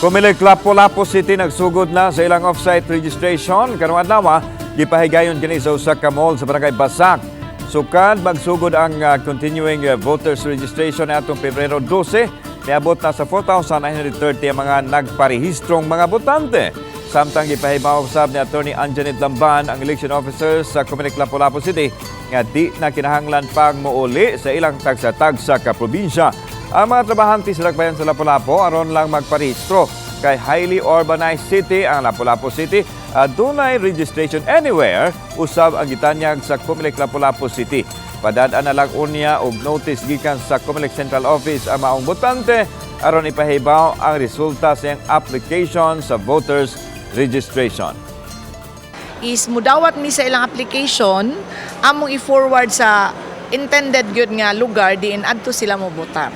Kumilig Lapu-Lapu City nagsugod na sa ilang off-site registration. Karong adlaw, gipahigayon kini sa usa ka mall sa Barangay Basak. Sukad magsugod ang continuing voters registration atong Pebrero 12. Niabot na sa 4,930 ang mga nagparehistrong mga botante. Samtang gipahibaw usab ni Attorney Anjanet Lamban ang election officers sa Kumilig Lapu-Lapu City nga di na kinahanglan pag muuli sa ilang tagsa-tagsa ka probinsya. Ang mga trabahante sa Lagbayan sa Lapu-Lapu aron lang magparehistro kay highly urbanized city ang Lapu-Lapu City. Dunay registration anywhere usab ang gitanyag sa Kumilig Lapu-Lapu City. Padadaan na lang unya og notice gikan sa Kumilig Central Office ang maong botante aron ipahibaw ang resulta sa iyang application sa voters registration. Is mudawat ni sa ilang application among i-forward sa intended gyud nga lugar diin adto sila mo botar.